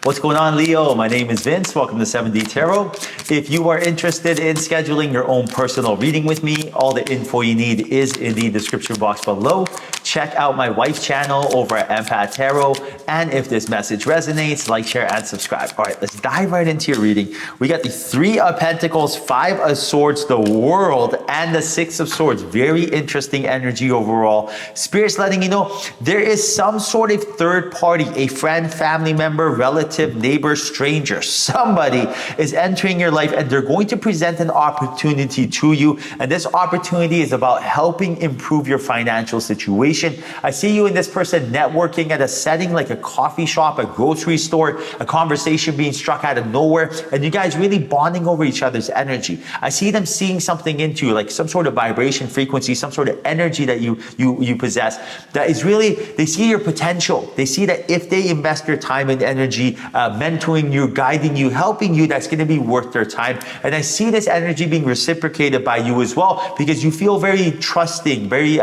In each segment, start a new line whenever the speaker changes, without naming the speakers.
What's going on, Leo? My name is Vince. Welcome to 7D Tarot. If you are interested in scheduling your own personal reading with me, all the info you need is in the description box below. Check out my wife's channel over at Empath Tarot. And if this message resonates, like, share, and subscribe. All right, let's dive right into your reading. We got the Three of Pentacles, Five of Swords, the World, and the Six of Swords. Very interesting energy overall. Spirit's letting you know there is some sort of third party, a friend, family member, relative, neighbor, stranger. Somebody is entering your life and they're going to present an opportunity to you. And this opportunity is about helping improve your financial situation. I see you and this person networking at a setting like a coffee shop, a grocery store, a conversation being struck out of nowhere, and you guys really bonding over each other's energy. I see them seeing something into you, like some sort of vibration, frequency, some sort of energy that you possess that is really, they see your potential. They see that if they invest their time and energy mentoring you, guiding you, helping you, that's going to be worth their time. And I see this energy being reciprocated by you as well, because you feel very trusting, very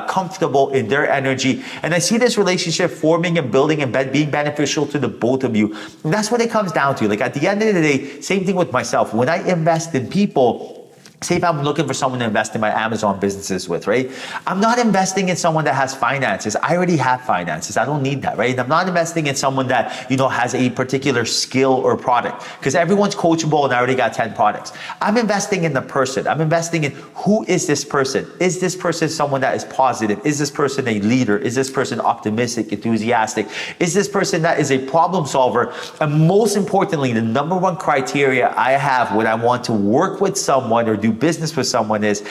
comfortable in their energy. And I see this relationship forming and building and being beneficial to the both of you. And that's what it comes down to. Like at the end of the day, same thing with myself. When I invest in people, say if I'm looking for someone to invest in my Amazon businesses with, right? I'm not investing in someone that has finances. I already have finances. I don't need that, right? I'm not investing in someone that, has a particular skill or product, because everyone's coachable and I already got 10 products. I'm investing in the person. I'm investing in who is this person? Is this person someone that is positive? Is this person a leader? Is this person optimistic, enthusiastic? Is this person that is a problem solver? And most importantly, the number one criteria I have when I want to work with someone or do business with someone is,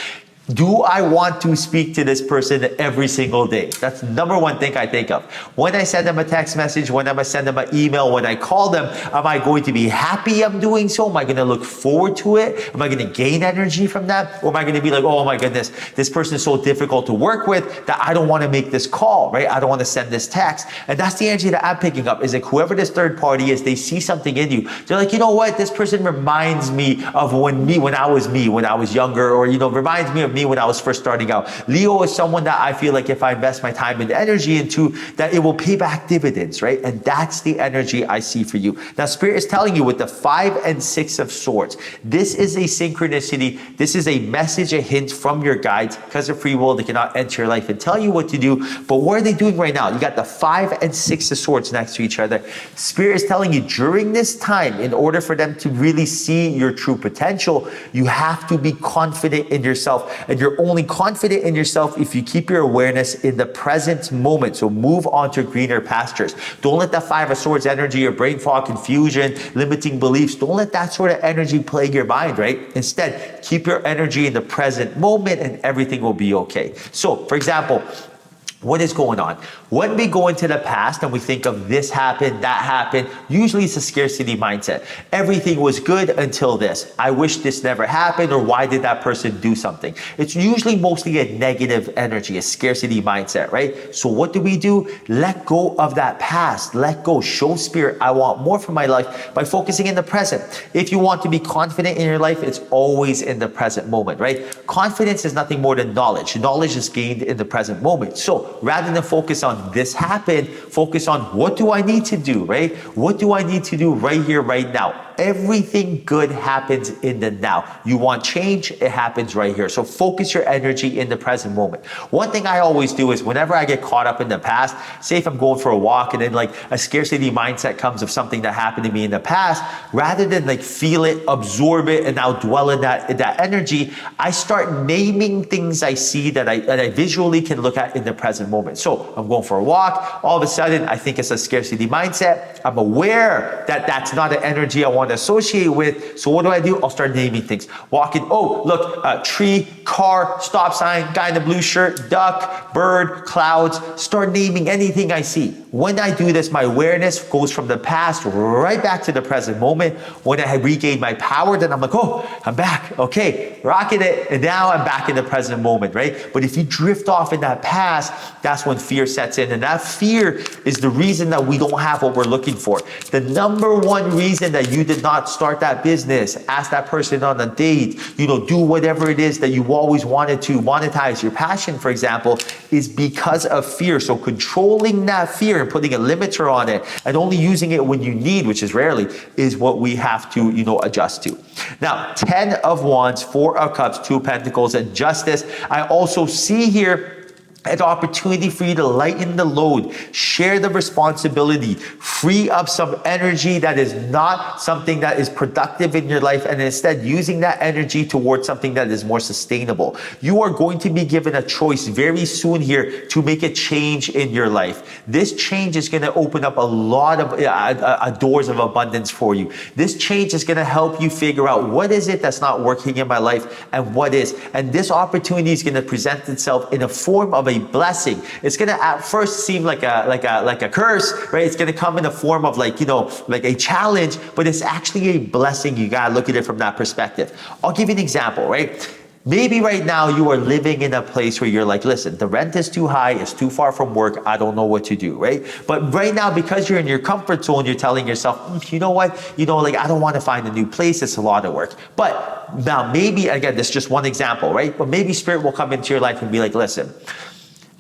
do I want to speak to this person every single day? That's the number one thing I think of. When I send them a text message, when I send them an email, when I call them, am I going to be happy I'm doing so? Am I going to look forward to it? Am I going to gain energy from that? Or am I going to be like, oh my goodness, this person is so difficult to work with that I don't want to make this call, right? I don't want to send this text. And that's the energy that I'm picking up, is like whoever this third party is, they see something in you. They're like, you know what? This person reminds me of when I was younger, or, reminds me of me when I was first starting out. Leo is someone that I feel like if I invest my time and energy into, that it will pay back dividends, right? And that's the energy I see for you. Now, Spirit is telling you with the 5 and 6 of Swords, this is a synchronicity. This is a message, a hint from your guides. Because of free will, they cannot enter your life and tell you what to do. But what are they doing right now? You got the 5 and 6 of Swords next to each other. Spirit is telling you during this time, in order for them to really see your true potential, you have to be confident in yourself. And you're only confident in yourself if you keep your awareness in the present moment. So move on to greener pastures. Don't let the 5 of Swords energy or brain fog, confusion, limiting beliefs, don't let that sort of energy plague your mind, right? Instead, keep your energy in the present moment and everything will be okay. So, for example, what is going on? When we go into the past and we think of this happened, that happened, usually it's a scarcity mindset. Everything was good until this. I wish this never happened, or why did that person do something? It's usually mostly a negative energy, a scarcity mindset, right? So what do? Let go of that past. Let go. Show Spirit, I want more from my life by focusing in the present. If you want to be confident in your life, it's always in the present moment, right? Confidence is nothing more than knowledge. Knowledge is gained in the present moment. So rather than focus on this happened, focus on what do I need to do, right? What do I need to do right here, right now? Everything good happens in the now. You want change, it happens right here. So focus your energy in the present moment. One thing I always do is whenever I get caught up in the past, say if I'm going for a walk and then like a scarcity mindset comes of something that happened to me in the past, rather than like feel it, absorb it, and now dwell in that energy, I start naming things I see that I visually can look at in the present moment. So I'm going for a walk, all of a sudden I think it's a scarcity mindset. I'm aware that that's not an energy I want to associate with. So what do? I'll start naming things. Walking, oh, look, tree, car, stop sign, guy in the blue shirt, duck, bird, clouds. Start naming anything I see. When I do this, my awareness goes from the past right back to the present moment. When I have regained my power, then I'm like, oh, I'm back. Okay, rocking it. And now I'm back in the present moment, right? But if you drift off in that past, that's when fear sets in. And that fear is the reason that we don't have what we're looking for. The number one reason that you did not start that business, ask that person on a date, do whatever it is that you always wanted to monetize your passion, for example, is because of fear. So controlling that fear and putting a limiter on it and only using it when you need, which is rarely, is what we have to, adjust to. Now, 10 of Wands, 4 of Cups, 2 of Pentacles, and Justice. I also see here an opportunity for you to lighten the load, share the responsibility, free up some energy that is not something that is productive in your life, and instead using that energy towards something that is more sustainable. You are going to be given a choice very soon here to make a change in your life. This change is going to open up a lot of doors of abundance for you. This change is going to help you figure out what is it that's not working in my life and what is. And this opportunity is going to present itself in a form of a blessing. It's going to at first seem like a curse, right? It's going to come in the form of like a challenge, but it's actually a blessing. You got to look at it from that perspective. I'll give you an example, right? Maybe right now you are living in a place where you're like, listen, the rent is too high, it's too far from work, I don't know what to do, right? But right now, because you're in your comfort zone, you're telling yourself, you know what? I don't want to find a new place, it's a lot of work. But now maybe, again, this is just one example, right? But maybe Spirit will come into your life and be like, listen,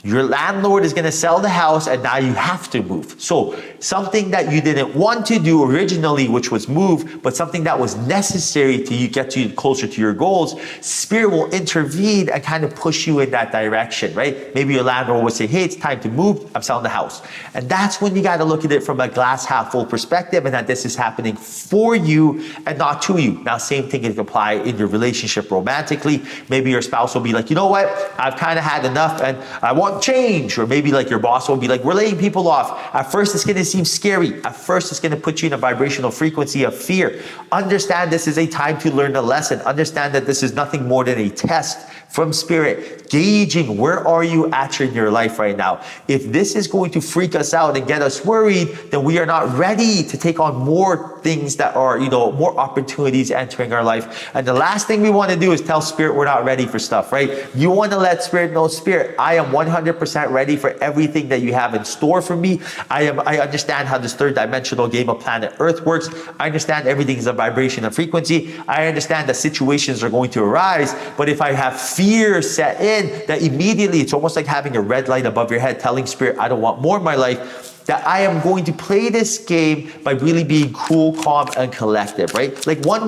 your landlord is going to sell the house and now you have to move. So something that you didn't want to do originally, which was move, but something that was necessary to get you closer to your goals, Spirit will intervene and kind of push you in that direction, right? Maybe your landlord will say, hey, it's time to move. I'm selling the house. And that's when you got to look at it from a glass half full perspective, and that this is happening for you and not to you. Now, same thing can apply in your relationship romantically. Maybe your spouse will be like, you know what? I've kind of had enough and I want change. Or maybe like your boss will be like, we're laying people off. At first, it's going to seem scary. At first, it's going to put you in a vibrational frequency of fear. Understand this is a time to learn a lesson. Understand that this is nothing more than a test from Spirit, gauging where are you at in your life right now. If this is going to freak us out and get us worried, then we are not ready to take on more things that are, more opportunities entering our life. And the last thing we want to do is tell Spirit we're not ready for stuff, right? You want to let Spirit know, Spirit, I am 100% ready for everything that you have in store for me. I understand how this third dimensional game of planet Earth works. I understand everything is a vibration and frequency. I understand that situations are going to arise, but if I have fear set in, that immediately it's almost like having a red light above your head telling Spirit, I don't want more in my life, that I am going to play this game by really being cool, calm, and collective, right? Like one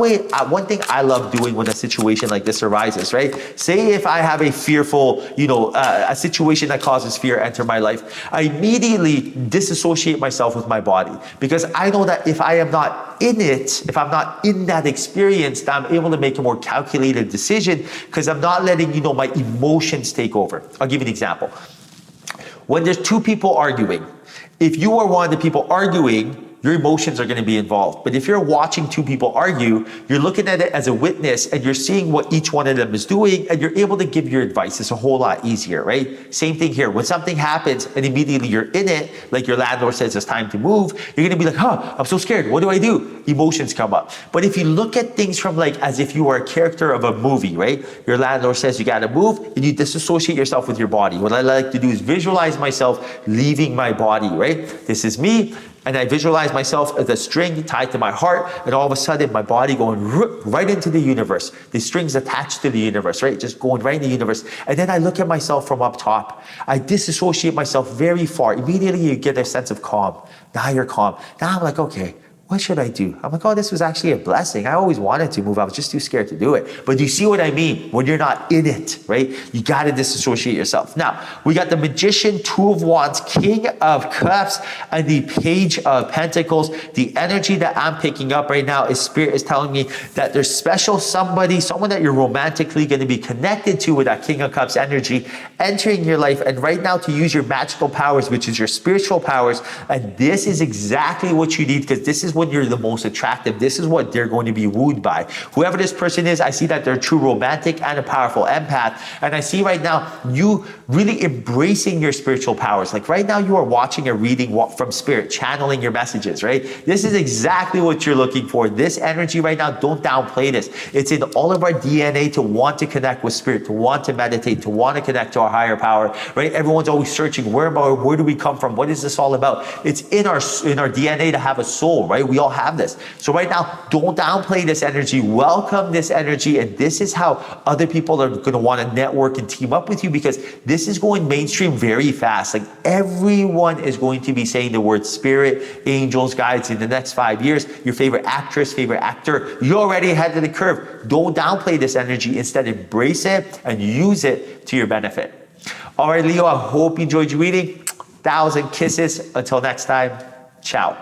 thing I love doing when a situation like this arises, right? Say if I have a fearful, a situation that causes fear enter my life, I immediately disassociate myself with my body, because I know that if I am not in it, if I'm not in that experience, that I'm able to make a more calculated decision, because I'm not letting, my emotions take over. I'll give you an example. When there's two people arguing, if you are one of the people arguing, your emotions are going to be involved. But if you're watching two people argue, you're looking at it as a witness and you're seeing what each one of them is doing and you're able to give your advice. It's a whole lot easier, right? Same thing here. When something happens and immediately you're in it, like your landlord says it's time to move, you're going to be like, I'm so scared. What do I do? Emotions come up. But if you look at things from like as if you are a character of a movie, right? Your landlord says you got to move and you disassociate yourself with your body. What I like to do is visualize myself leaving my body, right? This is me. And I visualize myself as a string tied to my heart, and all of a sudden my body going right into the universe. The string's attached to the universe, right? Just going right in the universe. And then I look at myself from up top. I disassociate myself very far. Immediately you get a sense of calm. Now you're calm. Now I'm like, okay, what should I do? I'm like, oh, this was actually a blessing. I always wanted to move. I was just too scared to do it. But do you see what I mean? When you're not in it, right? You got to disassociate yourself. Now, we got the Magician, Two of Wands, King of Cups, and the Page of Pentacles. The energy that I'm picking up right now is Spirit is telling me that there's special someone that you're romantically going to be connected to with that King of Cups energy entering your life. And right now to use your magical powers, which is your spiritual powers. And this is exactly what you need, because this is when you're the most attractive. This is what they're going to be wooed by. Whoever this person is, I see that they're a true romantic and a powerful empath. And I see right now you really embracing your spiritual powers. Like right now you are watching a reading from Spirit, channeling your messages, right? This is exactly what you're looking for. This energy right now, don't downplay this. It's in all of our DNA to want to connect with Spirit, to want to meditate, to want to connect to our higher power, right? Everyone's always searching, where do we come from? What is this all about? It's in our DNA to have a soul, right? right? We all have this. So right now, don't downplay this energy, welcome this energy, and this is how other people are gonna wanna network and team up with you, because this is going mainstream very fast. Like everyone is going to be saying the word spirit, angels, guides in the next 5 years. Your favorite actress, favorite actor, you're already ahead of the curve. Don't downplay this energy. Instead, embrace it and use it to your benefit. All right, Leo, I hope you enjoyed your reading. 1,000 kisses. Until next time, ciao.